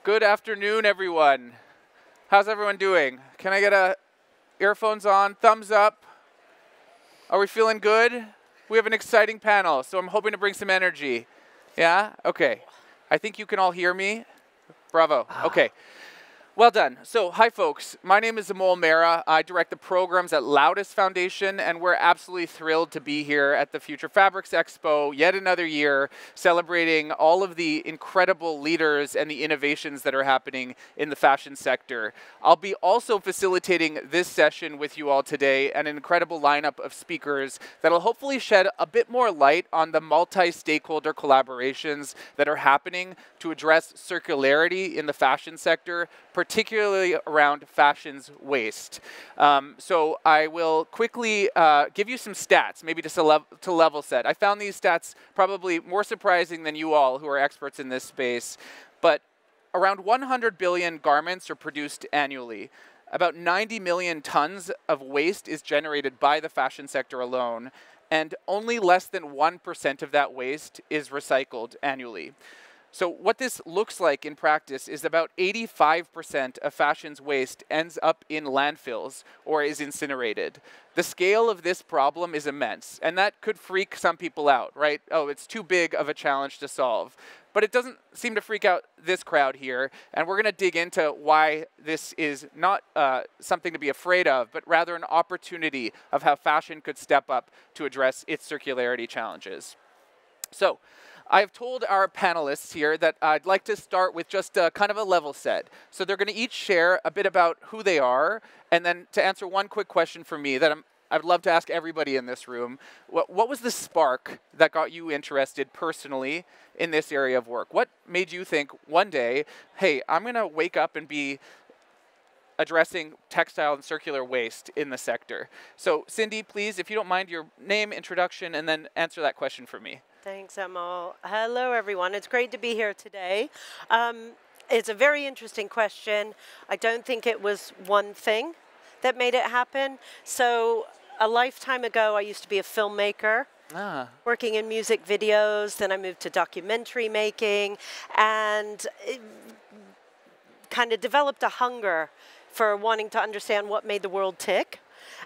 Good afternoon, everyone. How's everyone doing? Can I get earphones on, thumbs up? Are we feeling good? We have an exciting panel, so I'm hoping to bring some energy. Yeah? Okay. I think you can all hear me. Bravo. Okay. Well done. So, hi folks. My name is Amol Mehra. I direct the programs at Laudes Foundation, and we're absolutely thrilled to be here at the Future Fabrics Expo yet another year, celebrating all of the incredible leaders and the innovations that are happening in the fashion sector. I'll be also facilitating this session with you all today, an incredible lineup of speakers that'll hopefully shed a bit more light on the multi-stakeholder collaborations that are happening to address circularity in the fashion sector, particularly around fashion's waste. So I will quickly give you some stats, maybe just to level set. I found these stats probably more surprising than you all who are experts in this space, but around 100 billion garments are produced annually. About 90 million tons of waste is generated by the fashion sector alone, and only less than 1% of that waste is recycled annually. So what this looks like in practice is about 85% of fashion's waste ends up in landfills or is incinerated. The scale of this problem is immense, and that could freak some people out, right? Oh, it's too big of a challenge to solve. But it doesn't seem to freak out this crowd here, and we're going to dig into why this is not something to be afraid of, but rather an opportunity of how fashion could step up to address its circularity challenges. So, I've told our panelists here that I'd like to start with just kind of a level set. So they're going to each share a bit about who they are, and then to answer one quick question for me that I'd love to ask everybody in this room. What was the spark that got you interested personally in this area of work? What made you think one day, hey, I'm going to wake up and be addressing textile and circular waste in the sector? So Cyndi, please, if you don't mind, your name, introduction, and then answer that question for me. Thanks, Amol. Hello, everyone. It's great to be here today. It's a very interesting question. I don't think it was one thing that made it happen. So a lifetime ago, I used to be a filmmaker, working in music videos. Then I moved to documentary making and kind of developed a hunger for wanting to understand what made the world tick,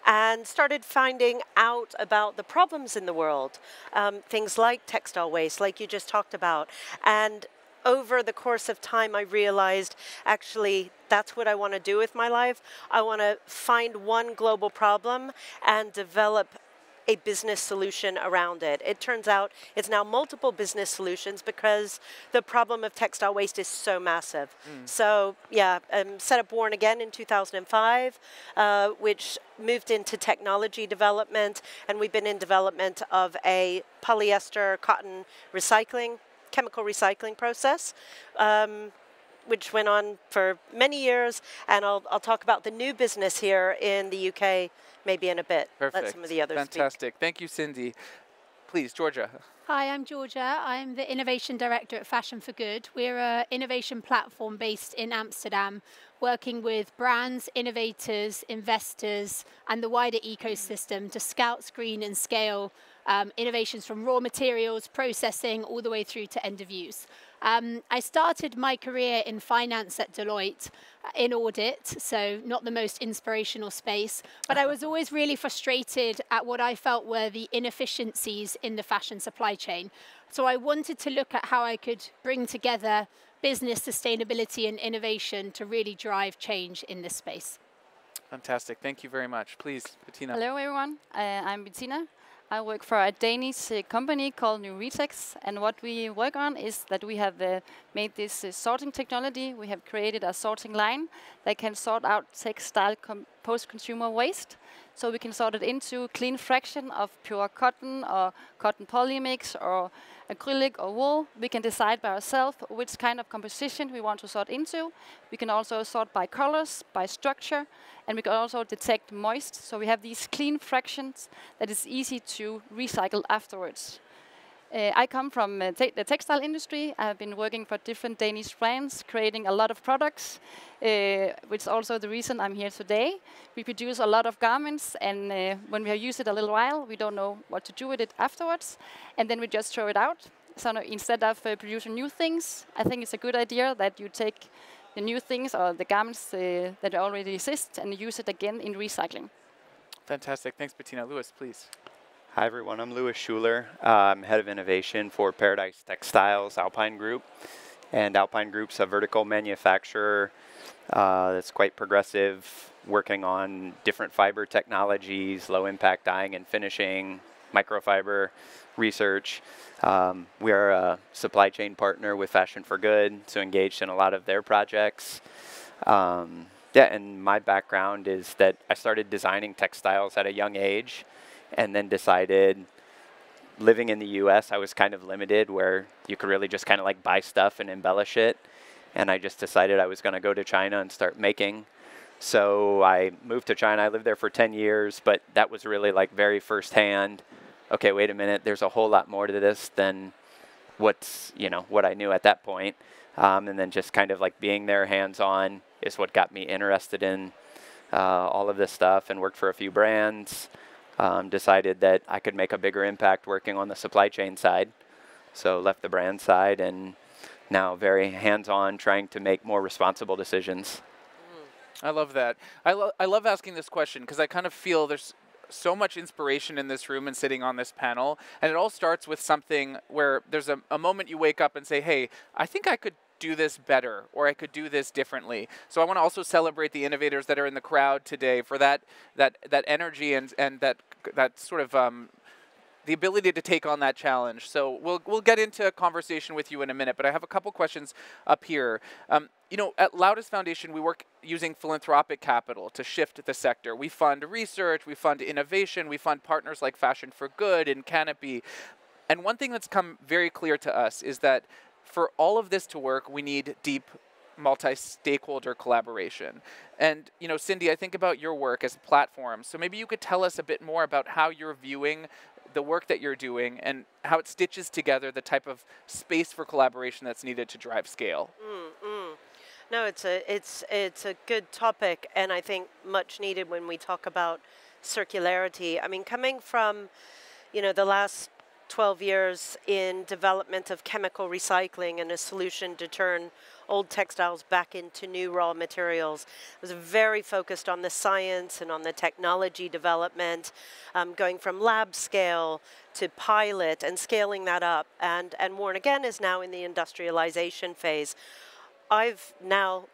and started finding out about the problems in the world, things like textile waste, like you just talked about. And over the course of time, I realized, actually, that's what I want to do with my life. I want to find one global problem and develop a business solution around it. It turns out it's now multiple business solutions because the problem of textile waste is so massive. So yeah, set up Born Again in 2005, which moved into technology development, and we've been in development of a polyester cotton recycling, chemical recycling process, which went on for many years, and I'll talk about the new business here in the UK maybe in a bit. Perfect. Let some of the others Fantastic. speak. Thank you, Cyndi. Please, Georgia. Hi, I'm Georgia. I'm the Innovation Director at Fashion for Good. We're an innovation platform based in Amsterdam, working with brands, innovators, investors, and the wider ecosystem to scout, screen, and scale innovations from raw materials, processing, all the way through to end of use. I started my career in finance at Deloitte in audit, so not the most inspirational space, but I was always really frustrated at what I felt were the inefficiencies in the fashion supply chain. So I wanted to look at how I could bring together business, sustainability, and innovation to really drive change in this space. Fantastic. Thank you very much. Please, Betina. Hello, everyone. I'm Betina. I work for a Danish company called Rhoades, and what we work on is that we have made this sorting technology. We have created a sorting line that can sort out textile post-consumer waste. So we can sort it into clean fraction of pure cotton or cotton polymix or acrylic or wool. We can decide by ourselves which kind of composition we want to sort into. We can also sort by colors, by structure, and we can also detect moist. So we have these clean fractions that is easy to recycle afterwards. I come from the textile industry. I have been working for different Danish brands, creating a lot of products, which is also the reason I'm here today. We produce a lot of garments, and when we have used it a little while, we don't know what to do with it afterwards, and then we just throw it out. So no, instead of producing new things, I think it's a good idea that you take the new things or the garments that already exist and use it again in recycling. Fantastic. Thanks, Betina. Louis, please. Hi, everyone. I'm Louis Shuler. I'm head of innovation for Paradise Textiles Alpine Group. And Alpine Group's a vertical manufacturer that's quite progressive, working on different fiber technologies, low impact dyeing and finishing, microfiber research. We are a supply chain partner with Fashion for Good, so engaged in a lot of their projects. Yeah, and my background is that I started designing textiles at a young age and then decided, living in the US, I was kind of limited where you could really just kind of like buy stuff and embellish it. And I just decided I was going to go to China and start making. So I moved to China. I lived there for 10 years, but that was really like very firsthand. Okay, wait a minute, there's a whole lot more to this than what I knew at that point. And then just kind of like being there hands-on is what got me interested in all of this stuff, and worked for a few brands. Decided that I could make a bigger impact working on the supply chain side. So left the brand side and now very hands-on, trying to make more responsible decisions. I love that. I love asking this question because I kind of feel there's so much inspiration in this room and sitting on this panel. And it all starts with something where there's a moment you wake up and say, hey, I think I could do this better, or I could do this differently. So I want to also celebrate the innovators that are in the crowd today for that energy and that sort of the ability to take on that challenge. So we'll get into a conversation with you in a minute, but I have a couple questions up here. At Laudes Foundation, we work using philanthropic capital to shift the sector. We fund research, we fund innovation, we fund partners like Fashion for Good and Canopy. And one thing that's come very clear to us is that for all of this to work, we need deep multi-stakeholder collaboration. And, Cyndi, I think about your work as a platform. So maybe you could tell us a bit more about how you're viewing the work that you're doing and how it stitches together the type of space for collaboration that's needed to drive scale. No, it's a good topic, and I think much needed when we talk about circularity. I mean, coming from, the last 12 years in development of chemical recycling and a solution to turn old textiles back into new raw materials. It was very focused on the science and on the technology development, going from lab scale to pilot and scaling that up. And Warren again is now in the industrialization phase. I've now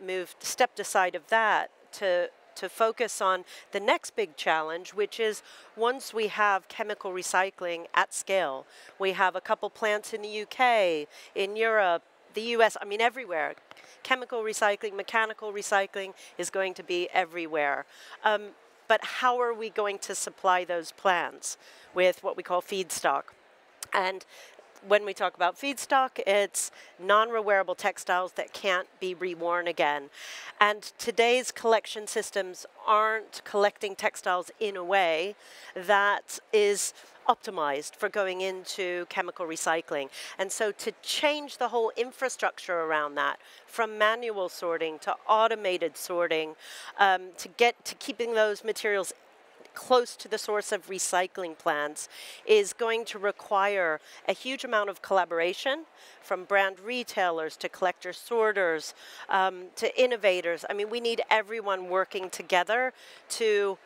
stepped aside of that to focus on the next big challenge, which is once we have chemical recycling at scale, we have a couple plants in the UK, in Europe, the US, I mean everywhere. Chemical recycling, mechanical recycling is going to be everywhere. But how are we going to supply those plants with what we call feedstock? And when we talk about feedstock, it's non-rewearable textiles that can't be reworn again. And today's collection systems aren't collecting textiles in a way that is optimized for going into chemical recycling. And so to change the whole infrastructure around that, from manual sorting to automated sorting, to keeping those materials close to the source of recycling plants, is going to require a huge amount of collaboration from brand retailers to collector sorters to innovators. I mean, we need everyone working together to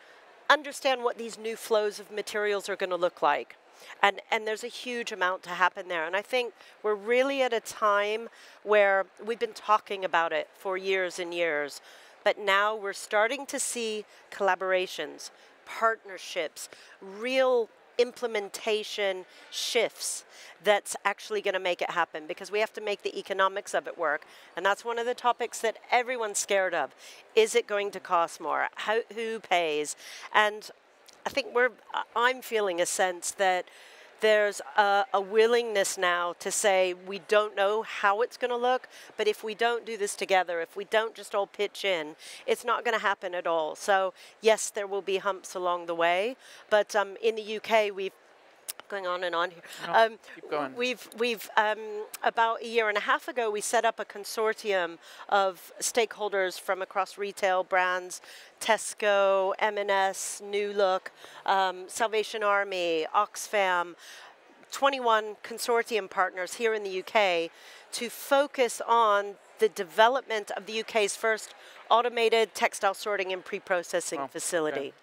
understand what these new flows of materials are going to look like. And there's a huge amount to happen there. And I think we're really at a time where we've been talking about it for years and years, but now we're starting to see collaborations, partnerships, real implementation shifts that's actually going to make it happen, because we have to make the economics of it work. And that's one of the topics that everyone's scared of. Is it going to cost more? Who pays? And I think I'm feeling a sense that there's a willingness now to say we don't know how it's going to look, but if we don't do this together, if we don't just all pitch in, it's not going to happen at all. So yes, there will be humps along the way, but in the UK we've going on and on here. No, keep going. We've about a year and a half ago, we set up a consortium of stakeholders from across retail brands, Tesco, M&S, New Look, Salvation Army, Oxfam, 21 consortium partners here in the UK to focus on the development of the UK's first automated textile sorting and pre-processing facility. Okay.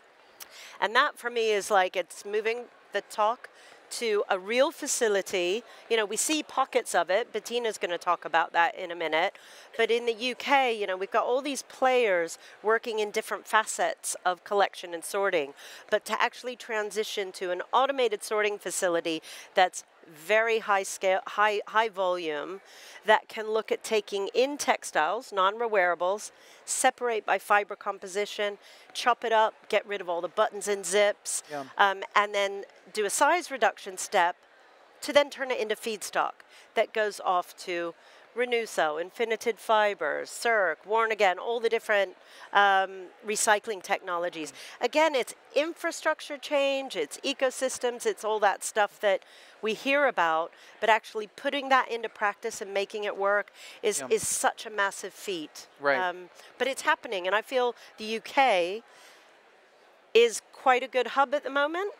And that for me is like, it's moving the talk to a real facility. You know, we see pockets of it. Betina's going to talk about that in a minute. But in the UK, you know, we've got all these players working in different facets of collection and sorting. But to actually transition to an automated sorting facility that's very high scale, high volume, that can look at taking in textiles, non-rewearables, separate by fiber composition, chop it up, get rid of all the buttons and zips, and then do a size reduction step to then turn it into feedstock that goes off to Renewcell, Infinited Fibers, Circ, Worn Again, all the different recycling technologies. Again, it's infrastructure change, it's ecosystems, it's all that stuff that we hear about, but actually putting that into practice and making it work is such a massive feat. Right. But it's happening, and I feel the UK is quite a good hub at the moment.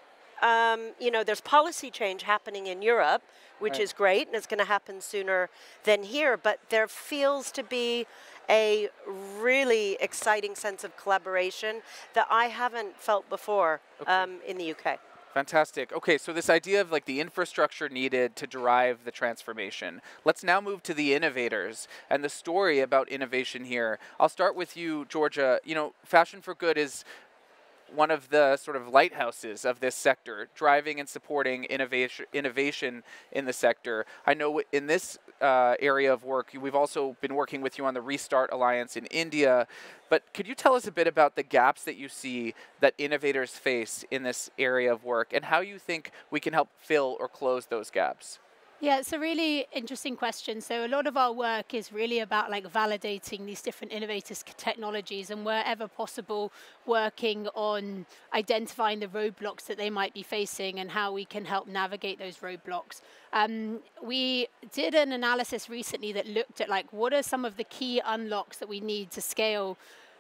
You know, there's policy change happening in Europe, which is great, and it's going to happen sooner than here, but there feels to be a really exciting sense of collaboration that I haven't felt before in the UK. Fantastic. Okay, so this idea of like the infrastructure needed to drive the transformation. Let's now move to the innovators and the story about innovation here. I'll start with you, Georgia. You know, Fashion for Good is one of the sort of lighthouses of this sector, driving and supporting innovation in the sector. I know in this area of work, we've also been working with you on the Restart Alliance in India, but could you tell us a bit about the gaps that you see that innovators face in this area of work and how you think we can help fill or close those gaps? Yeah, it's a really interesting question. So a lot of our work is really about like validating these different innovators' technologies and wherever possible working on identifying the roadblocks that they might be facing and how we can help navigate those roadblocks. We did an analysis recently that looked at like what are some of the key unlocks that we need to scale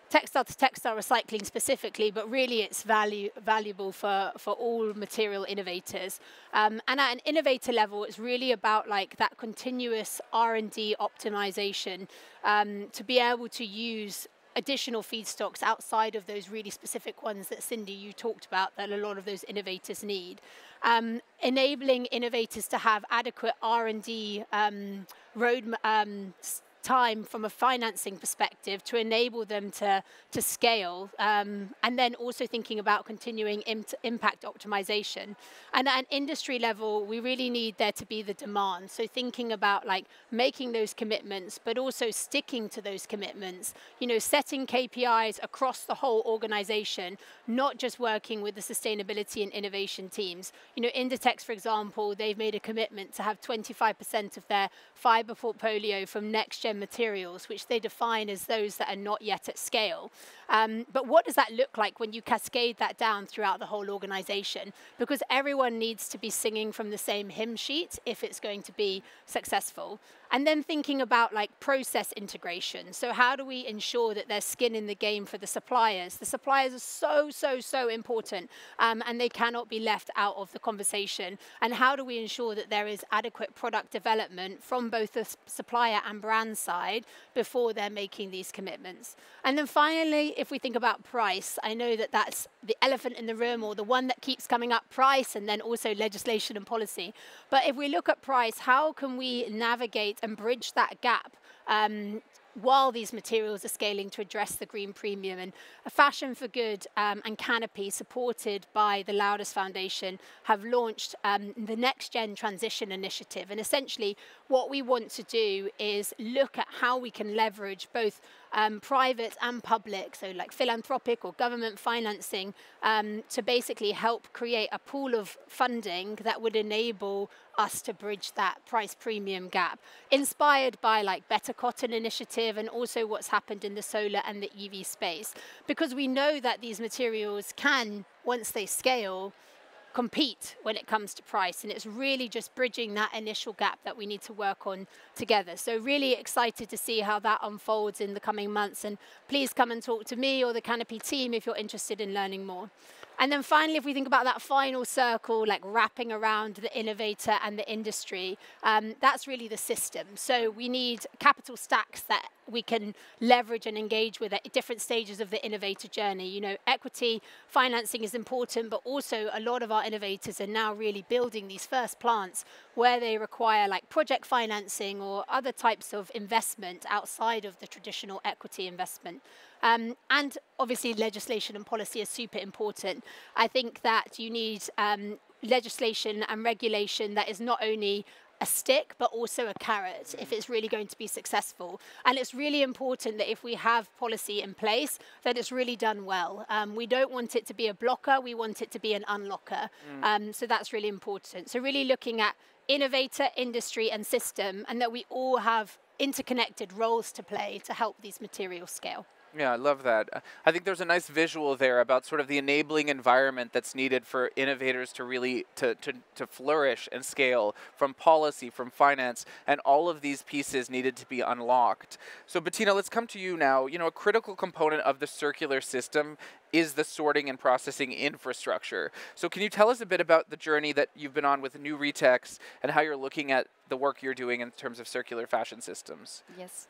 textile to textile recycling specifically, but really it's valuable for all material innovators. And at an innovator level, it's really about like that continuous R&D optimization to be able to use additional feedstocks outside of those really specific ones that Cyndi, you talked about, that a lot of those innovators need. Enabling innovators to have adequate R&D time from a financing perspective to enable them to scale, and then also thinking about continuing impact optimization. And at an industry level, we really need there to be the demand. So thinking about like making those commitments, but also sticking to those commitments, you know, setting KPIs across the whole organization, not just working with the sustainability and innovation teams. You know, Inditex, for example, they've made a commitment to have 25% of their fiber portfolio from next-gen materials, which they define as those that are not yet at scale. But what does that look like when you cascade that down throughout the whole organization? Because everyone needs to be singing from the same hymn sheet if it's going to be successful. And then thinking about like process integration. So how do we ensure that there's skin in the game for the suppliers? The suppliers are so important, and they cannot be left out of the conversation. And how do we ensure that there is adequate product development from both the supplier and brand side before they're making these commitments? And then finally, if we think about price, I know that that's the elephant in the room, or the one that keeps coming up, price, and then also legislation and policy. But if we look at price, how can we navigate and bridge that gap while these materials are scaling to address the green premium? And Fashion for Good and Canopy, supported by the Laudes Foundation, have launched the Next Gen Transition Initiative. And essentially what we want to do is look at how we can leverage both private and public, so like philanthropic or government financing, to basically help create a pool of funding that would enable us to bridge that price premium gap, inspired by like Better Cotton Initiative and also what's happened in the solar and the EV space. Because we know that these materials can, once they scale, compete when it comes to price, and it's really just bridging that initial gap that we need to work on together. So really excited to see how that unfolds in the coming months, and please come and talk to me or the Canopy team if you're interested in learning more. And then finally, if we think about that final circle, like wrapping around the innovator and the industry, that's really the system. So we need capital stacks that we can leverage and engage with at different stages of the innovator journey. You know, equity financing is important, but also a lot of our innovators are now really building these first plants where they require like project financing or other types of investment outside of the traditional equity investment. And obviously legislation and policy is super important. I think that you need legislation and regulation that is not only a stick, but also a carrot if it's really going to be successful. And it's really important that if we have policy in place, that it's really done well. We don't want it to be a blocker, we want it to be an unlocker. So that's really important. So really looking at innovator, industry, and system, and that we all have interconnected roles to play to help these materials scale. Yeah, I love that. I think there's a nice visual there about sort of the enabling environment that's needed for innovators to really to flourish and scale, from policy, from finance, and all of these pieces needed to be unlocked. So Betina, let's come to you now. You know, a critical component of the circular system is the sorting and processing infrastructure. So can you tell us a bit about the journey that you've been on with New Retex and how you're looking at the work you're doing in terms of circular fashion systems? Yes.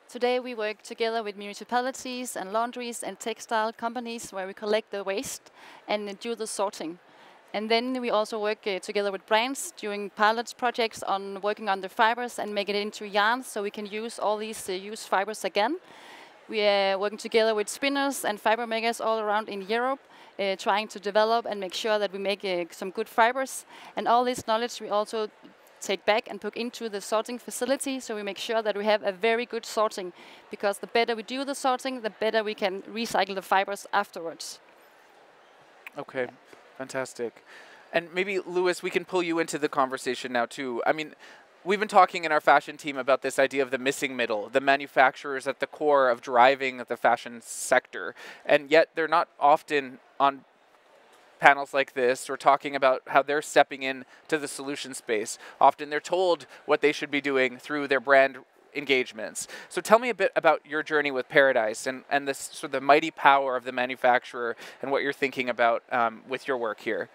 Today we work together with municipalities and laundries and textile companies where we collect the waste and do the sorting. And then we also work together with brands doing pilot projects on working on the fibers and make it into yarn so we can use all these used fibers again. We are working together with spinners and fiber makers all around in Europe, trying to develop and make sure that we make some good fibers. And all this knowledge we also take back and put into the sorting facility, so we make sure that we have a very good sorting, because the better we do the sorting, the better we can recycle the fibers afterwards. Okay, fantastic. And maybe, Louis, we can pull you into the conversation now too. I mean, we've been talking in our fashion team about this idea of the missing middle, the manufacturers at the core of driving the fashion sector, and yet they're not often on panels like this or talking about how they're stepping in to the solution space. Often they're told what they should be doing through their brand engagements. So tell me a bit about your journey with Paradise and this sort of the mighty power of the manufacturer and what you're thinking about with your work here.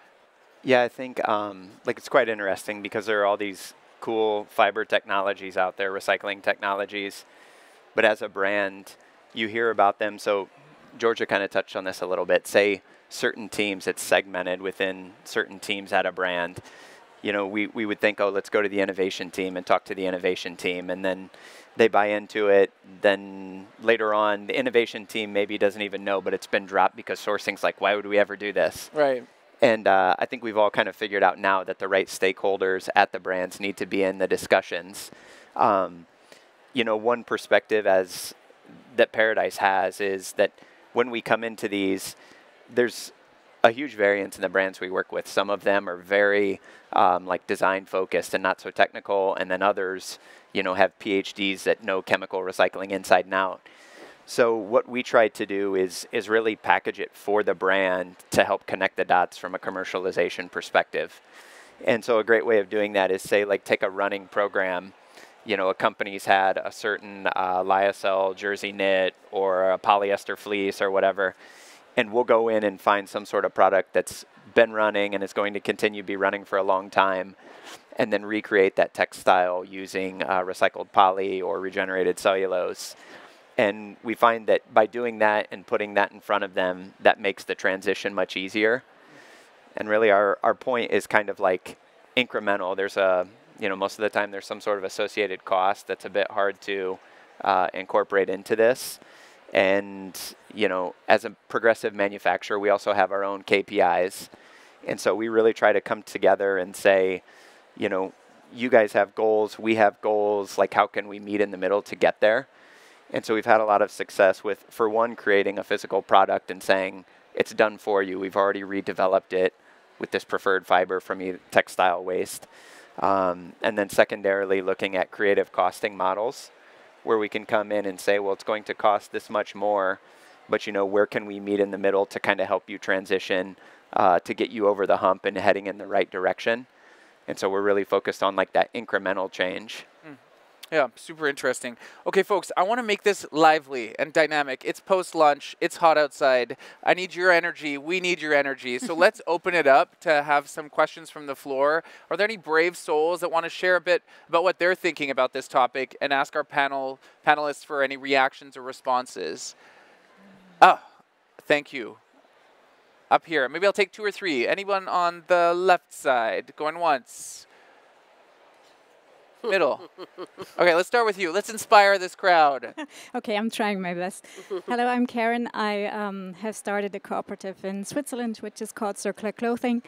Yeah, I think like it's quite interesting because there are all these cool fiber technologies out there, recycling technologies, but as a brand, you hear about them. So Georgia kind of touched on this a little bit. Say certain teams, it's segmented within certain teams at a brand. You know, we would think, oh, let's go to the innovation team and talk to the innovation team, and then they buy into it. Then later on, the innovation team maybe doesn't even know, but it's been dropped because sourcing's like, why would we ever do this? Right. And I think we've all kind of figured out now that the right stakeholders at the brands need to be in the discussions. You know, one perspective that Paradise has is that when we come into these, there's a huge variance in the brands we work with. Some of them are very like design focused and not so technical, and then others, you know, have PhDs that know chemical recycling inside and out. So what we try to do is really package it for the brand to help connect the dots from a commercialization perspective. And so a great way of doing that is, say, like take a running program. You know, a company's had a certain lyocell jersey knit or a polyester fleece or whatever, and we'll go in and find some sort of product that's been running and is going to continue to be running for a long time, and then recreate that textile using recycled poly or regenerated cellulose. And we find that by doing that and putting that in front of them, that makes the transition much easier. And really our point is kind of like incremental. There's you know, most of the time there's some sort of associated cost that's a bit hard to incorporate into this. And, you know, as a progressive manufacturer, we also have our own KPIs. And so we really try to come together and say, you know, you guys have goals, we have goals, like how can we meet in the middle to get there? And so we've had a lot of success with, for one, creating a physical product and saying, it's done for you. We've already redeveloped it with this preferred fiber from textile waste. And then secondarily, looking at creative costing models where we can come in and say, well, it's going to cost this much more, but, you know, where can we meet in the middle to kind of help you transition to get you over the hump and heading in the right direction? And so we're really focused on like that incremental change. Yeah, super interesting. Okay, folks, I want to make this lively and dynamic. It's post-lunch. It's hot outside. I need your energy. We need your energy. So let's open it up to have some questions from the floor. Are there any brave souls that want to share a bit about what they're thinking about this topic and ask our panelists for any reactions or responses? Oh, thank you. Up here. Maybe I'll take 2 or 3. Anyone on the left side? Going once. Middle. Okay, let's start with you. Let's inspire this crowd. Okay, I'm trying my best. Hello, I'm Karen. I have started a cooperative in Switzerland, which is called Circular Clothing.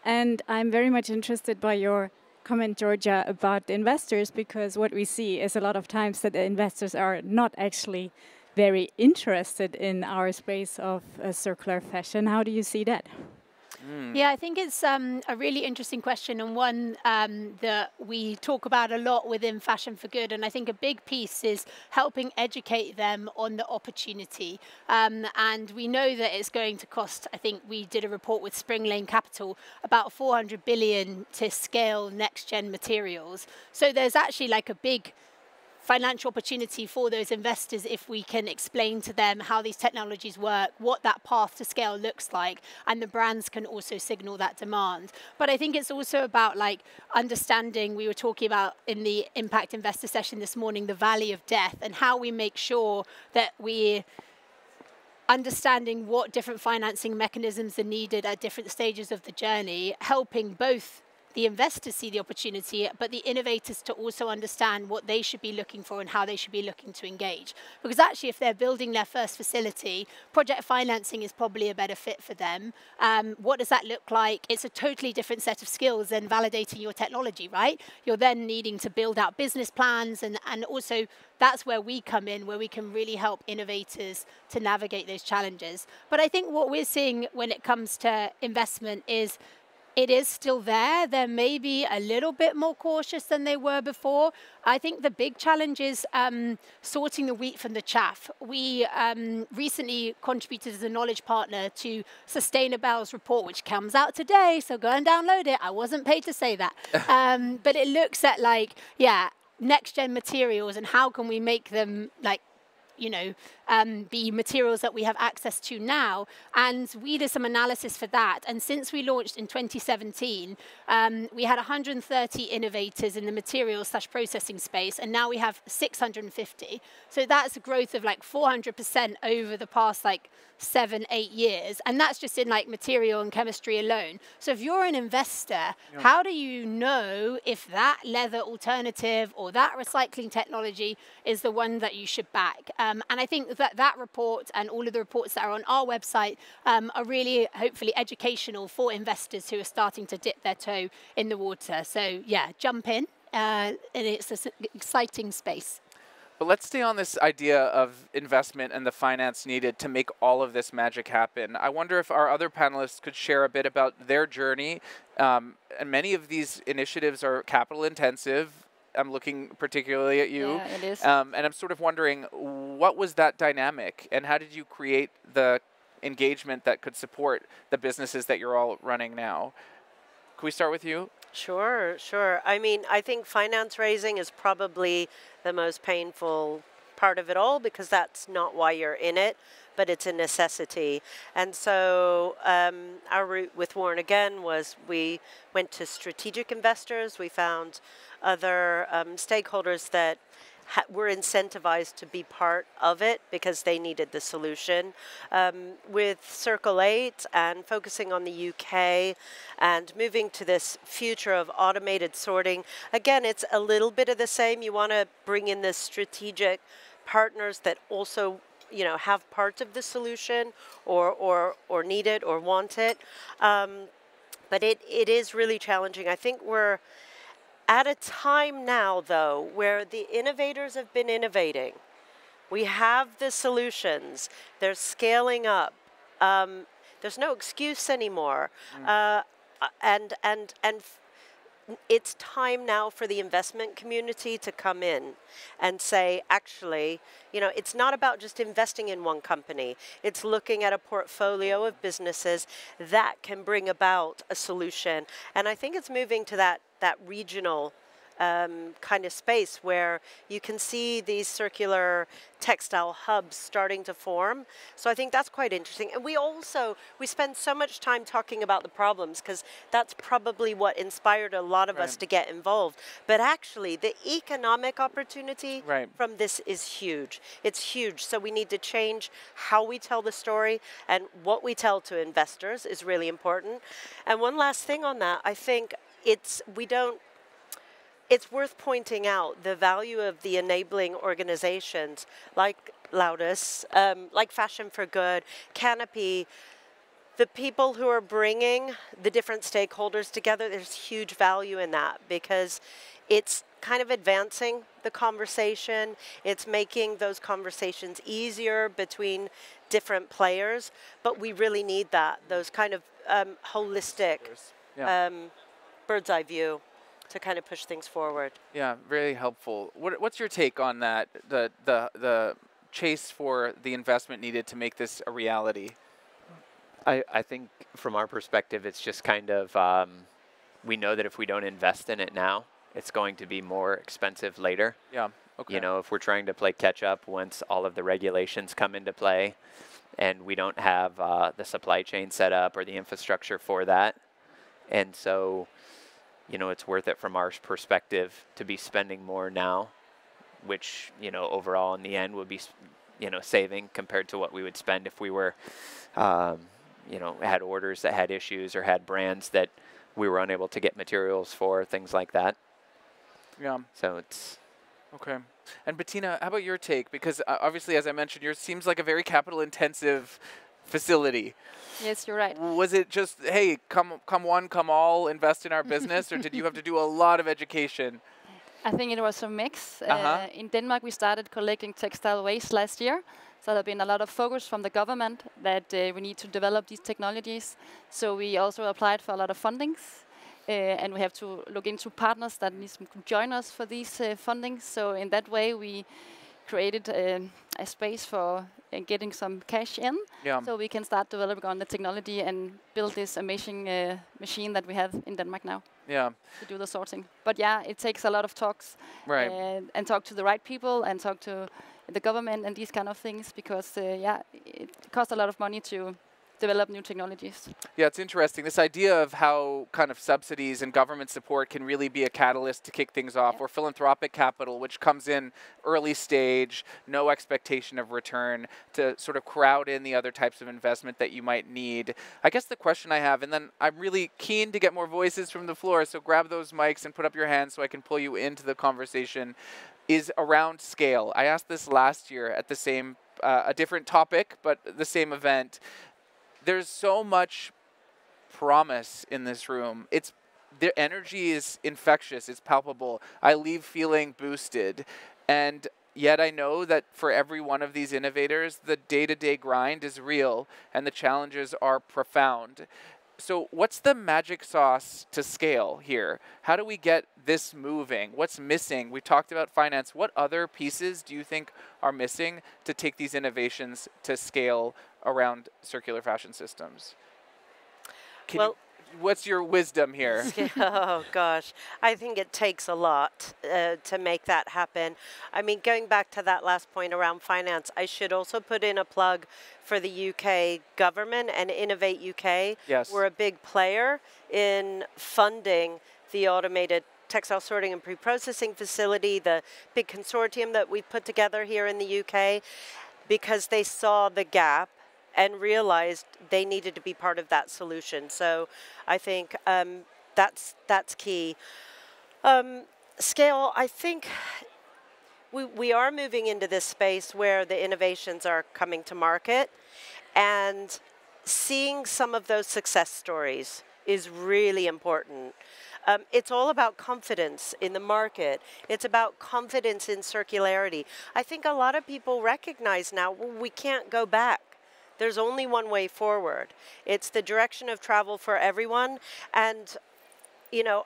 And I'm very much interested by your comment, Georgia, about the investors, because what we see is a lot of times that the investors are not actually very interested in our space of circular fashion. How do you see that? Yeah, I think it's a really interesting question, and one that we talk about a lot within Fashion for Good. And I think a big piece is helping educate them on the opportunity. And we know that it's going to cost, I think we did a report with Spring Lane Capital, about 400 billion to scale next-gen materials. So there's actually like a big financial opportunity for those investors if we can explain to them how these technologies work, what that path to scale looks like, and the brands can also signal that demand. But I think it's also about like understanding, we were talking about in the impact investor session this morning, the valley of death, and how we make sure that we understanding what different financing mechanisms are needed at different stages of the journey, helping both the investors see the opportunity, but the innovators to also understand what they should be looking for and how they should be looking to engage. Because actually, if they're building their first facility, project financing is probably a better fit for them. What does that look like? It's a totally different set of skills than validating your technology, right? You're then needing to build out business plans, and also that's where we come in, where we can really help innovators to navigate those challenges. But I think what we're seeing when it comes to investment is it is still there. They're maybe a little bit more cautious than they were before. I think the big challenge is sorting the wheat from the chaff. We recently contributed as a knowledge partner to Sustainable's report, which comes out today, so go and download it. I wasn't paid to say that. But it looks at like, yeah, next-gen materials and how can we make them like, you know, the materials that we have access to now. And we did some analysis for that. And since we launched in 2017, we had 130 innovators in the materials/processing space, and now we have 650. So that's a growth of like 400% over the past like 7-8 years. And that's just in like material and chemistry alone. So if you're an investor, how do you know if that leather alternative or that recycling technology is the one that you should back? And I think that that report and all of the reports that are on our website are really hopefully educational for investors who are starting to dip their toe in the water. So yeah, jump in, and it's an exciting space. But let's stay on this idea of investment and the finance needed to make all of this magic happen. I wonder if our other panelists could share a bit about their journey. And many of these initiatives are capital intensive. I'm looking particularly at you. Yeah, it is. And I'm sort of wondering, what was that dynamic? And how did you create the engagement that could support the businesses that you're all running now? Can we start with you? Sure, sure. I mean, I think finance raising is probably the most painful part of it all, because that's not why you're in it, but it's a necessity. And so our route with Warren again was we went to strategic investors. We found other stakeholders that were incentivized to be part of it because they needed the solution. With Circle 8 and focusing on the UK and moving to this future of automated sorting, again, it's a little bit of the same. You want to bring in the strategic partners that also, you know, have part of the solution or need it or want it. But it is really challenging. I think we're at a time now, though, where the innovators have been innovating. We have the solutions. They're scaling up. There's no excuse anymore. And it's time now for the investment community to come in and say, actually, you know, it's not about just investing in one company. It's looking at a portfolio of businesses that can bring about a solution. And I think it's moving to that regional kind of space where you can see these circular textile hubs starting to form. So I think that's quite interesting. And we spend so much time talking about the problems because that's probably what inspired a lot of us to get involved. But actually, the economic opportunity from this is huge. It's huge. So we need to change how we tell the story, and what we tell to investors is really important. And one last thing on that, I think it's worth pointing out the value of the enabling organizations like Laudes, like Fashion for Good, Canopy, the people who are bringing the different stakeholders together. There's huge value in that because it's kind of advancing the conversation. It's making those conversations easier between different players, but we really need that, those kind of holistic bird's eye view to kind of push things forward. Yeah, very helpful. What's your take on that, the chase for the investment needed to make this a reality? I think from our perspective, it's just kind of, we know that if we don't invest in it now, it's going to be more expensive later. Yeah, okay. You know, if we're trying to play catch up once all of the regulations come into play and we don't have the supply chain set up or the infrastructure for that. And so, you know, it's worth it from our perspective to be spending more now, which, you know, overall in the end would be, you know, saving compared to what we would spend if we were, you know, had orders that had issues or had brands that we were unable to get materials for, things like that. Yeah. So it's... Okay. And Betina, how about your take? Because obviously, as I mentioned, yours seems like a very capital-intensive facility. Yes, you're right. Was it just, hey, come one, come all, invest in our business, or did you have to do a lot of education? I think it was a mix. In Denmark, we started collecting textile waste last year. So there have been a lot of focus from the government that we need to develop these technologies. So we also applied for a lot of fundings. And we have to look into partners that need to join us for these fundings. So in that way, we created a space for getting some cash in, so we can start developing on the technology and build this amazing machine that we have in Denmark now. Yeah. To do the sorting. But yeah, it takes a lot of talks, and talk to the right people and talk to the government and these kind of things, because it costs a lot of money to develop new technologies. Yeah, it's interesting. This idea of how kind of subsidies and government support can really be a catalyst to kick things off, or philanthropic capital, which comes in early stage, no expectation of return, to sort of crowd in the other types of investment that you might need. I guess the question I have, and then I'm really keen to get more voices from the floor, so grab those mics and put up your hands so I can pull you into the conversation, is around scale. I asked this last year at the same, a different topic, but the same event. There's so much promise in this room. The energy is infectious. It's palpable. I leave feeling boosted. And yet I know that for every one of these innovators, the day-to-day grind is real and the challenges are profound. So what's the magic sauce to scale here? How do we get this moving? What's missing? We talked about finance. What other pieces do you think are missing to take these innovations to scale around circular fashion systems? What's your wisdom here? Oh, gosh. I think it takes a lot to make that happen. I mean, going back to that last point around finance, I should also put in a plug for the UK government and Innovate UK. Yes. We're a big player in funding the automated textile sorting and pre-processing facility, the big consortium that we put together here in the UK, because they saw the gap and realized they needed to be part of that solution. So I think that's key. Scale, I think we are moving into this space where the innovations are coming to market, and seeing some of those success stories is really important. It's all about confidence in the market. It's about confidence in circularity. I think a lot of people recognize now, well, we can't go back. There's only one way forward. It's the direction of travel for everyone. And, you know,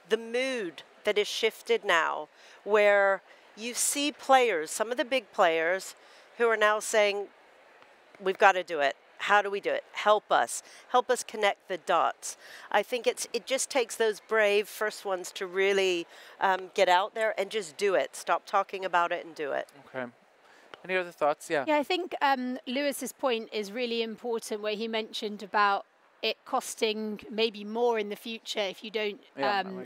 the mood that is shifted now, where you see players, some of the big players, who are now saying, we've got to do it. How do we do it? Help us connect the dots. I think it just takes those brave first ones to really get out there and just do it. Stop talking about it and do it. Okay. Any other thoughts? Yeah. Yeah, I think Lewis's point is really important, where he mentioned about it costing maybe more in the future if you don't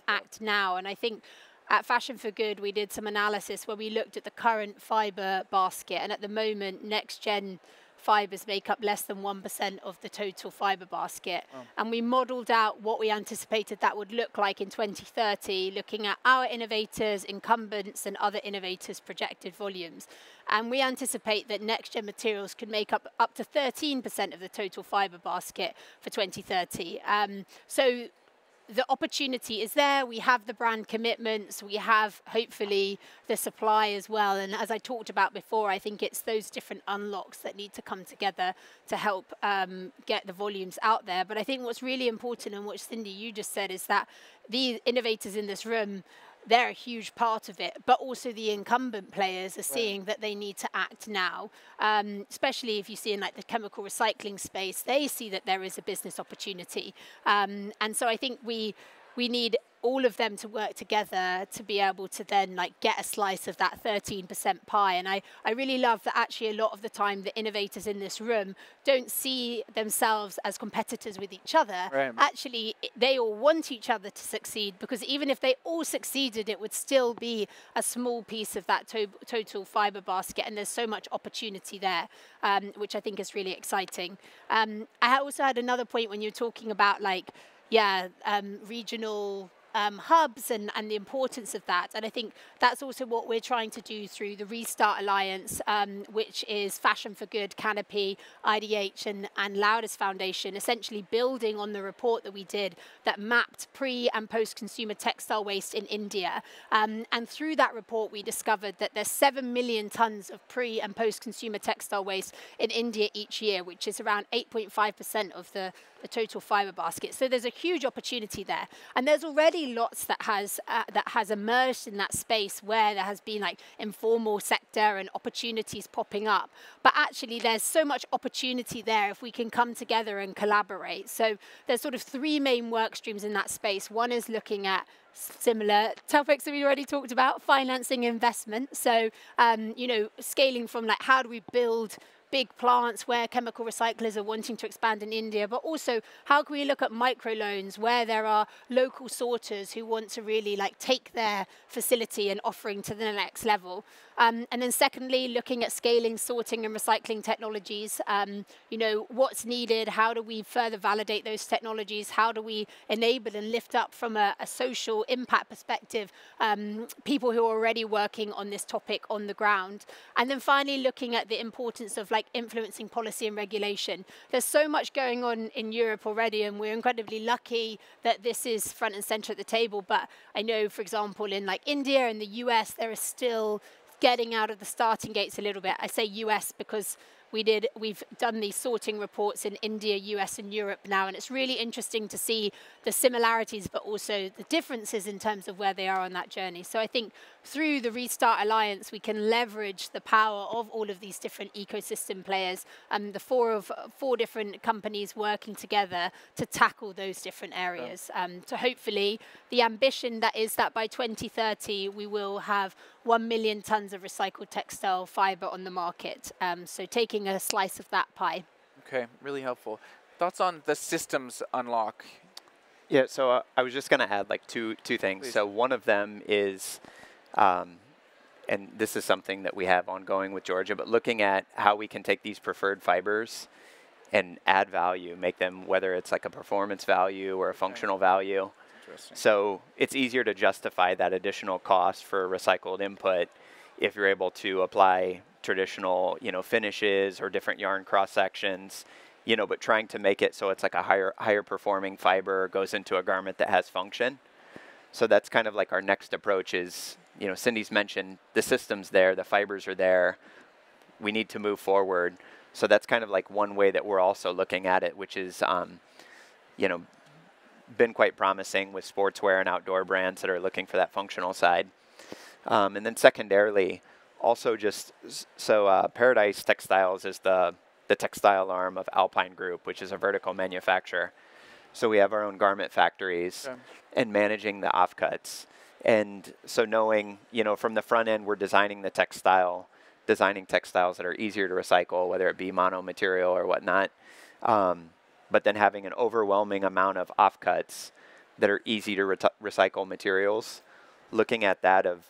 act now. And I think at Fashion for Good, we did some analysis where we looked at the current fibre basket, and at the moment, next-gen fibres make up less than 1% of the total fibre basket. Oh. And we modelled out what we anticipated that would look like in 2030, looking at our innovators, incumbents, and other innovators' projected volumes. And we anticipate that next-gen materials could make up to 13% of the total fibre basket for 2030. So the opportunity is there. We have the brand commitments. We have, hopefully, the supply as well. And as I talked about before, I think it's those different unlocks that need to come together to help get the volumes out there. But I think what's really important, and what Cyndi, you just said, is that the innovators in this room, they're a huge part of it, but also the incumbent players are seeing that they need to act now, especially if you see in like the chemical recycling space, they see that there is a business opportunity. And so I think we need all of them to work together to be able to then like get a slice of that 13% pie. And I really love that actually a lot of the time the innovators in this room don't see themselves as competitors with each other. Right. Actually, they all want each other to succeed, because even if they all succeeded, it would still be a small piece of that total fibre basket. And there's so much opportunity there, which I think is really exciting. I also had another point when you're talking about like, regional hubs and the importance of that. And I think that's also what we're trying to do through the Restart Alliance, which is Fashion for Good, Canopy, IDH and Laudes Foundation, essentially building on the report that we did that mapped pre- and post-consumer textile waste in India. And through that report, we discovered that there's 7 million tons of pre- and post-consumer textile waste in India each year, which is around 8.5% of the total fibre basket. So there's a huge opportunity there. And there's already lots that has emerged in that space where there has been like informal sector and opportunities popping up. But actually there's so much opportunity there if we can come together and collaborate. So there's sort of 3 main work streams in that space. One is looking at similar topics that we already talked about, financing investment. So, scaling from like how do we build big plants where chemical recyclers are wanting to expand in India, but also how can we look at microloans where there are local sorters who want to really like take their facility and offering to the next level. And then secondly, looking at scaling, sorting and recycling technologies, what's needed, how do we further validate those technologies, how do we enable and lift up from a social impact perspective people who are already working on this topic on the ground. And then finally, looking at the importance of like influencing policy and regulation. There's so much going on in Europe already, and we're incredibly lucky that this is front and center at the table. But I know, for example, in like India and the US, there is still getting out of the starting gates a little bit. I say US because we've done these sorting reports in India, US and Europe now, and it's really interesting to see the similarities but also the differences in terms of where they are on that journey. So I think through the Restart Alliance we can leverage the power of all of these different ecosystem players, the four different companies working together to tackle those different areas. So hopefully the ambition that is that by 2030 we will have 1 million tons of recycled textile fibre on the market. So taking a slice of that pie. Okay, really helpful. Thoughts on the systems unlock? Yeah, so I was just going to add like two things. Please. So one of them is, and this is something that we have ongoing with Georgia, but looking at how we can take these preferred fibers and add value, make them, whether it's like a performance value or a functional value. So it's easier to justify that additional cost for recycled input if you're able to apply traditional, finishes or different yarn cross sections, but trying to make it so it's like a higher performing fiber goes into a garment that has function. So that's kind of like our next approach is, Cyndi's mentioned the system's there, the fibers are there, we need to move forward. So that's kind of like one way that we're also looking at it, which is, been quite promising with sportswear and outdoor brands that are looking for that functional side. And then secondarily, also just, so Paradise Textiles is the the textile arm of Alpine Group, which is a vertical manufacturer. So we have our own garment factories and managing the offcuts. And so knowing, from the front end, we're designing textiles that are easier to recycle, whether it be mono material or whatnot. But then having an overwhelming amount of offcuts that are easy to recycle materials, looking at that of,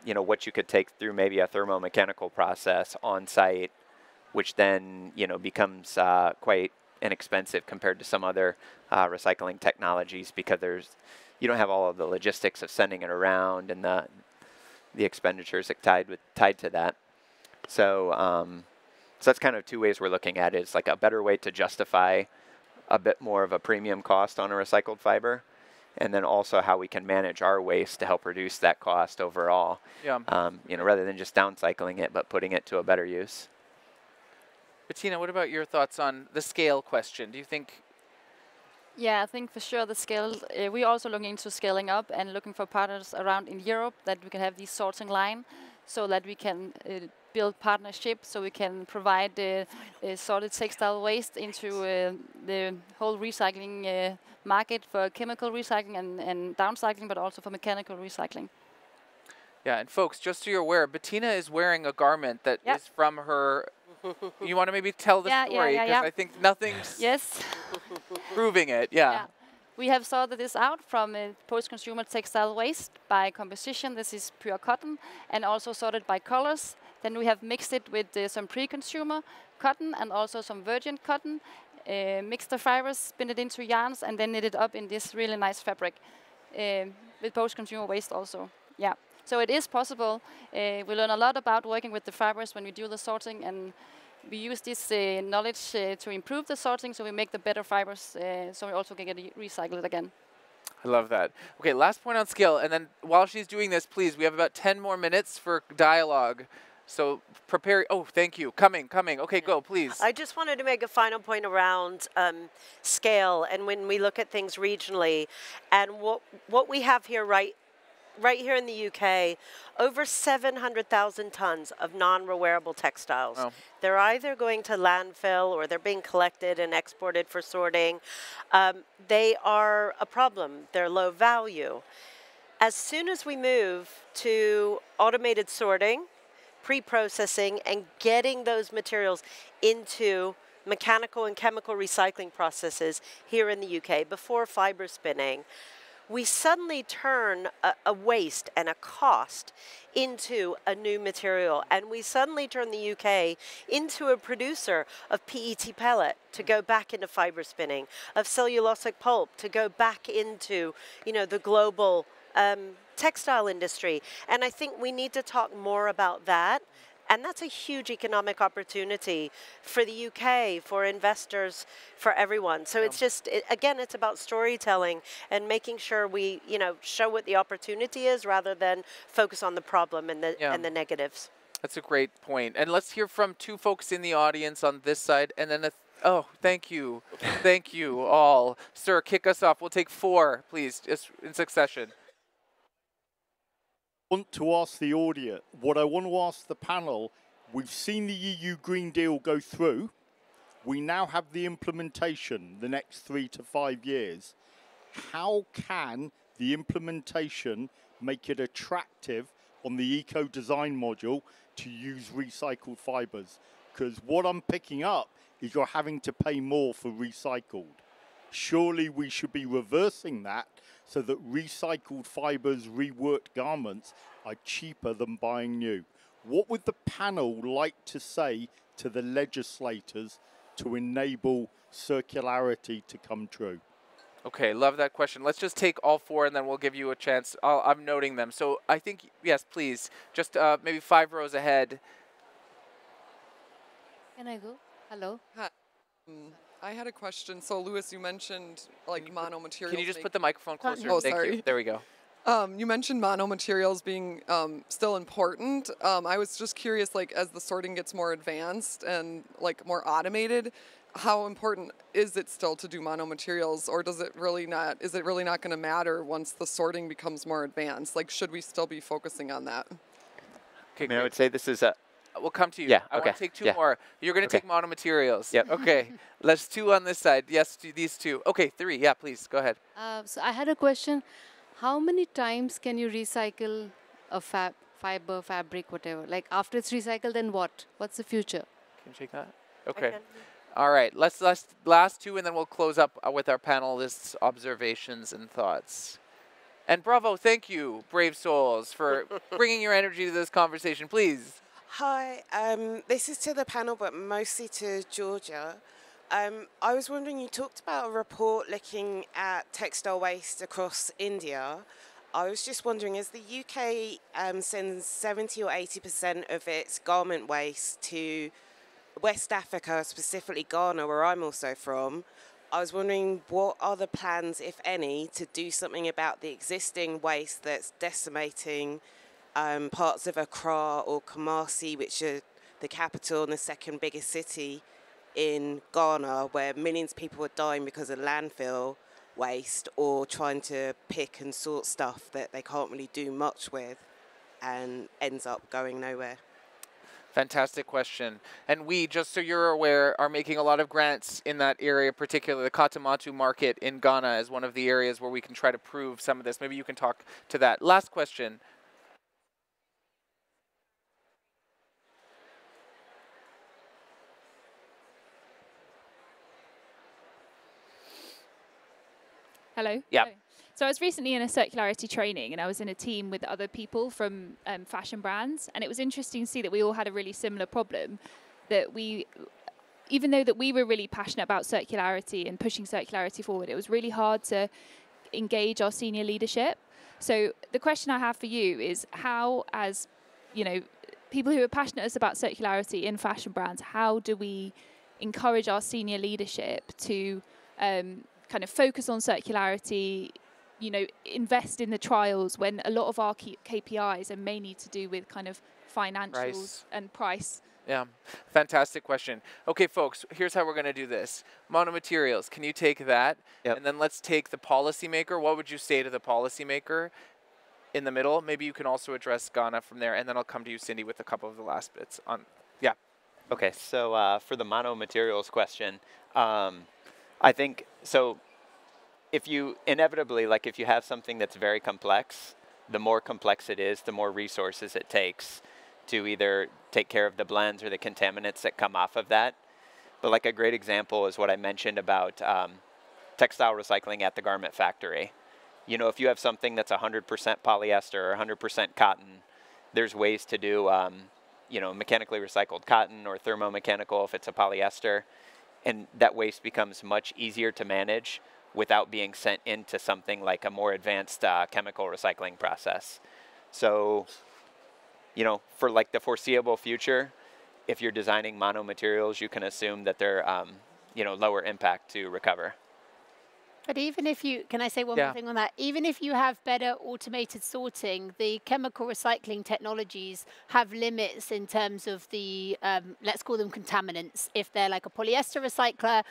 what you could take through maybe a thermomechanical process on site, which then, becomes quite inexpensive compared to some other recycling technologies, because you don't have all of the logistics of sending it around and the expenditures tied to that. So that's kind of two ways we're looking at it. It's like a better way to justify a bit more of a premium cost on a recycled fiber, and then also how we can manage our waste to help reduce that cost overall. Yeah. Rather than just downcycling it, but putting it to a better use. Betina, what about your thoughts on the scale question? Do you think? Yeah, I think for sure the scale, we're also looking into scaling up and looking for partners around in Europe that we can have this sorting line, so that we can build partnerships, so we can provide sorted textile waste into the whole recycling market for chemical recycling and downcycling, but also for mechanical recycling. Yeah, and folks, just so you're aware, Betina is wearing a garment that is from her. You want to maybe tell the story, because I think nothing's proving it. Yeah. We have sorted this out from post-consumer textile waste by composition. This is pure cotton, and also sorted by colors. Then we have mixed it with some pre-consumer cotton and also some virgin cotton, mixed the fibers, spin it into yarns, and then knit it up in this really nice fabric with post-consumer waste also. Yeah. So it is possible. We learn a lot about working with the fibers when we do the sorting, and we use this knowledge to improve the sorting, so we make the better fibers, so we also can recycle it again. I love that. Okay, last point on scale, and then while she's doing this, please, we have about 10 more minutes for dialogue. So prepare. Oh, thank you. Coming. Okay, go, please. I just wanted to make a final point around scale, and when we look at things regionally, and what we have here right here in the UK, over 700,000 tons of non-rewearable textiles. Oh. They're either going to landfill or they're being collected and exported for sorting. They are a problem. They're low value. As soon as we move to automated sorting, pre-processing, and getting those materials into mechanical and chemical recycling processes here in the UK before fiber spinning, we suddenly turn a waste and a cost into a new material, and we suddenly turn the UK into a producer of PET pellet to go back into fiber spinning, of cellulosic pulp to go back into, the global textile industry. And I think we need to talk more about that. And that's a huge economic opportunity for the UK, for investors, for everyone. So it's just, again, it's about storytelling and making sure we, show what the opportunity is rather than focus on the problem and the negatives. That's a great point. And let's hear from two folks in the audience on this side, and then oh, thank you. Thank you all. Sir, kick us off. We'll take 4, please, just in succession. Want to ask the audience, what I want to ask the panel, we've seen the EU Green Deal go through. We now have the implementation the next 3 to 5 years. How can the implementation make it attractive on the eco-design module to use recycled fibers? Because what I'm picking up is you're having to pay more for recycled. Surely we should be reversing that, so that recycled fibers, reworked garments are cheaper than buying new. What would the panel like to say to the legislators to enable circularity to come true? Okay, love that question. Let's just take all 4 and then we'll give you a chance. I'm noting them. So I think, yes, please, just maybe 5 rows ahead. Can I go? Hello? Hi. I had a question. So, Louis, you mentioned mono materials. Can you just put the microphone closer? Oh, Thank sorry. you. There we go. You mentioned mono materials being still important. I was just curious, as the sorting gets more advanced and more automated, how important is it still to do mono materials, or does it really not? Is it really not going to matter once the sorting becomes more advanced? Should we still be focusing on that? Okay, I would say this is we'll come to you. Yeah, I okay. want to take two Yeah. more. You're going to Okay. take monomaterials. Yep. Okay. Let's two on this side. Yes, these two. Okay, three. Yeah, please. Go ahead. So I had a question. How many times can you recycle a fiber, fabric, whatever? Like after it's recycled, then what? What's the future? Can you take that? Okay. can. All right. Let's last two, and then we'll close up with our panelists' observations and thoughts. And bravo, thank you, brave souls, for bringing your energy to this conversation. Please. Hi, this is to the panel, but mostly to Georgia. I was wondering, you talked about a report looking at textile waste across India. I was just wondering, as the UK sends 70 or 80% of its garment waste to West Africa, specifically Ghana, where I'm also from, I was wondering what are the plans, if any, to do something about the existing waste that's decimating parts of Accra or Kumasi, which are the capital and the second biggest city in Ghana, where millions of people are dying because of landfill waste or trying to pick and sort stuff that they can't really do much with and ends up going nowhere. Fantastic question. And we, just so you're aware, are making a lot of grants in that area, particularly the Katamatu market in Ghana is one of the areas where we can try to prove some of this. Maybe you can talk to that. Last question. Hello. Yeah. Hello. So I was recently in a circularity training, and I was in a team with other people from fashion brands, and it was interesting to see that we all had a really similar problem. That we, even though that we were really passionate about circularity and pushing circularity forward, it was really hard to engage our senior leadership. So the question I have for you is, how, as you know, people who are passionate about circularity in fashion brands, how do we encourage our senior leadership to kind of focus on circularity, you know, invest in the trials when a lot of our KPIs are mainly to do with kind of financials and price? Yeah, fantastic question. Okay, folks, here's how we're going to do this. Monomaterials, can you take that? Yep. And then let's take the policymaker. What would you say to the policymaker in the middle? Maybe you can also address Ghana from there, and then I'll come to you, Cyndi, with a couple of the last bits. Yeah. Okay, so for the monomaterials question, I think, so if you inevitably, like if you have something that's very complex, the more complex it is, the more resources it takes to either take care of the blends or the contaminants that come off of that. But like a great example is what I mentioned about textile recycling at the garment factory. You know, if you have something that's 100% polyester or 100% cotton, there's ways to do, you know, mechanically recycled cotton or thermomechanical if it's a polyester. And that waste becomes much easier to manage without being sent into something like a more advanced chemical recycling process. So, you know, for like the foreseeable future, if you're designing monomaterials, you can assume that they're, you know, lower impact to recover. But even if you, can I say one more thing on that? Even if you have better automated sorting, the chemical recycling technologies have limits in terms of the, let's call them contaminants. If they're like a polyester recycler,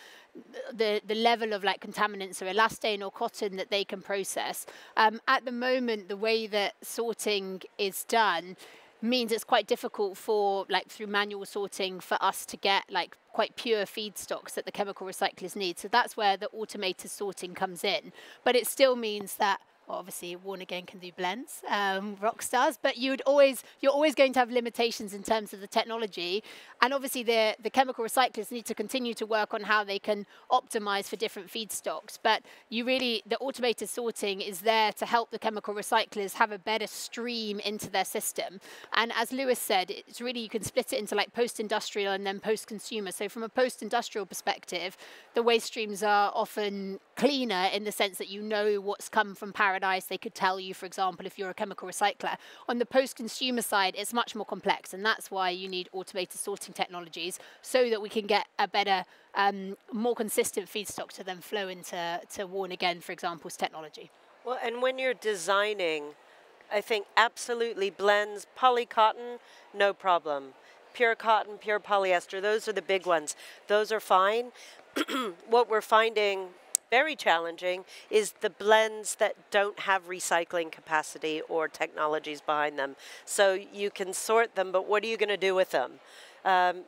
the level of like contaminants or elastane or cotton that they can process. At the moment, the way that sorting is done means it's quite difficult for, like through manual sorting, for us to get like quite pure feedstocks that the chemical recyclers need. So that's where the automated sorting comes in. But it still means that, well, obviously Worn Again can do blends, rock stars, but you're always going to have limitations in terms of the technology. And obviously the chemical recyclers need to continue to work on how they can optimize for different feedstocks. But you really, the automated sorting is there to help the chemical recyclers have a better stream into their system. And as Lewis said, it's really, you can split it into like post-industrial and then post-consumer. So from a post-industrial perspective, the waste streams are often cleaner in the sense that you know what's come from paradise. They could tell you, for example, if you're a chemical recycler. On the post-consumer side, it's much more complex, and that's why you need automated sorting technologies so that we can get a better, more consistent feedstock to then flow into Worn Again, for example's technology. Well, and when you're designing, I think absolutely blends, polycotton, no problem. Pure cotton, pure polyester, those are the big ones. Those are fine. What we're finding very challenging is the blends that don't have recycling capacity or technologies behind them. So you can sort them, but what are you going to do with them?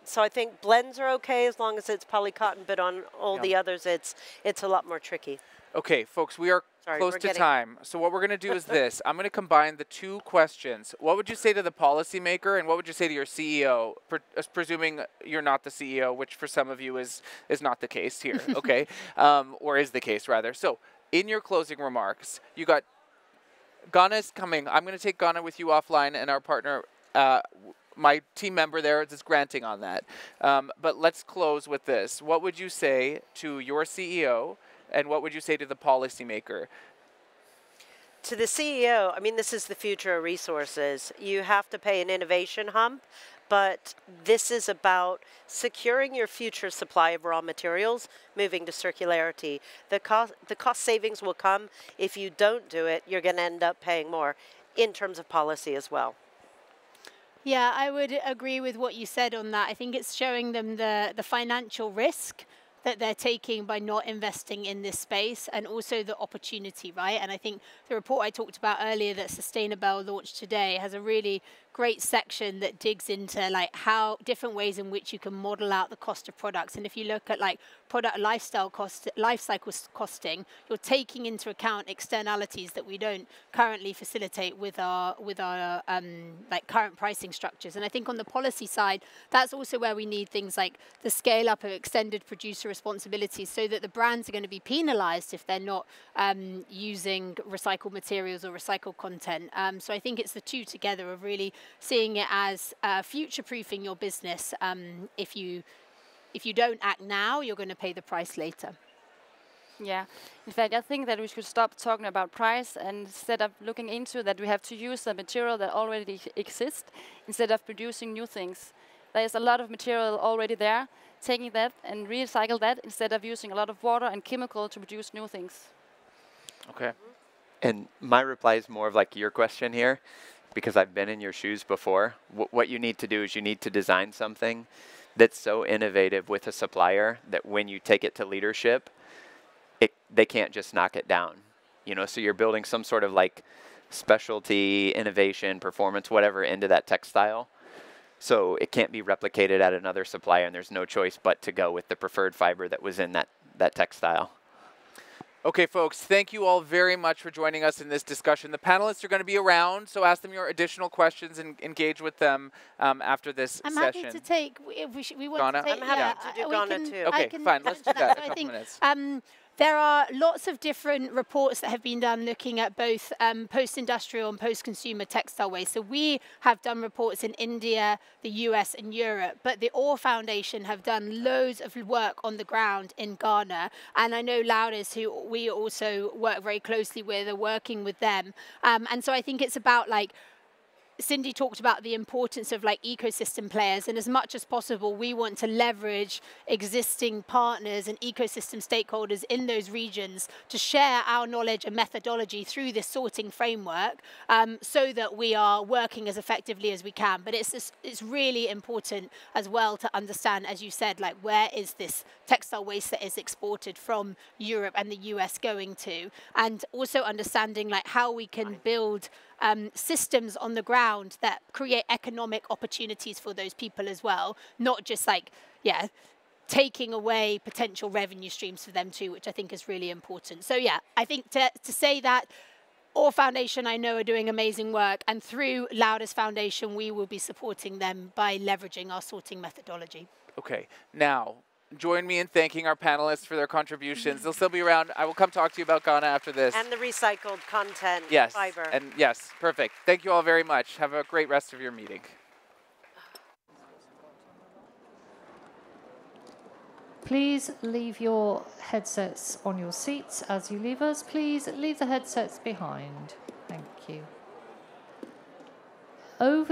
So I think blends are okay as long as it's polycotton, but on all the others, it's a lot more tricky. Okay, folks, we are close to time. So what we're going to do is this. I'm going to combine the two questions. What would you say to the policymaker, and what would you say to your CEO, presuming you're not the CEO, which for some of you is not the case here, okay? Or is the case, rather. So in your closing remarks, you got Ghana is coming. I'm going to take Ghana with you offline, and our partner, my team member there is granting on that. But let's close with this. What would you say to your CEO, and what would you say to the policymaker? To the CEO, I mean, this is the future of resources. You have to pay an innovation hump, but this is about securing your future supply of raw materials, moving to circularity. The cost savings will come. If you don't do it, you're going to end up paying more in terms of policy as well. Yeah, I would agree with what you said on that. I think it's showing them the financial risk that they're taking by not investing in this space, and also the opportunity, right? And I think the report I talked about earlier that Sustainable launched today has a really great section that digs into like how different ways in which you can model out the cost of products. And if you look at like product life cycle costing, you're taking into account externalities that we don't currently facilitate with our like current pricing structures. And I think on the policy side, that's also where we need things like the scale up of extended producer responsibilities, so that the brands are going to be penalized if they're not using recycled materials or recycled content. So I think it's the two together of really seeing it as future-proofing your business. If you don't act now, you're going to pay the price later. Yeah, in fact, I think that we should stop talking about price, and instead of looking into that, we have to use the material that already exists instead of producing new things. There's a lot of material already there, taking that and recycle that instead of using a lot of water and chemical to produce new things. Okay. And my reply is more of like your question here, because I've been in your shoes before. What you need to do is you need to design something that's so innovative with a supplier that when you take it to leadership, they can't just knock it down. You know, so you're building some sort of like specialty, innovation, performance, whatever into that textile. So it can't be replicated at another supplier, and there's no choice but to go with the preferred fiber that was in that textile. Okay, folks, thank you all very much for joining us in this discussion. The panelists are going to be around, so ask them your additional questions and engage with them after this session. I'm happy to take, we want Ghana? to take, I'm happy to do Ghana too. Okay, fine, let's do that in a I couple think, minutes. there are lots of different reports that have been done looking at both post-industrial and post-consumer textile waste. So we have done reports in India, the US and Europe, but the OR Foundation have done loads of work on the ground in Ghana. And I know Laudes, who we also work very closely with, are working with them. And so I think it's about like, Cyndi talked about the importance of like ecosystem players, and as much as possible we want to leverage existing partners and ecosystem stakeholders in those regions to share our knowledge and methodology through this sorting framework, so that we are working as effectively as we can. But it's really important as well to understand, as you said, like where is this textile waste that is exported from Europe and the US going to, and also understanding like how we can build systems on the ground that create economic opportunities for those people as well, not just like, yeah, taking away potential revenue streams for them too, which I think is really important. So yeah, I think to say that OR Foundation, I know, are doing amazing work, and through Laudes Foundation, we will be supporting them by leveraging our sorting methodology. Okay, now, join me in thanking our panelists for their contributions. They'll still be around. I will come talk to you about Ghana after this. And the recycled content fiber. And yes, perfect. Thank you all very much. Have a great rest of your meeting. Please leave your headsets on your seats as you leave us. Please leave the headsets behind. Thank you. Over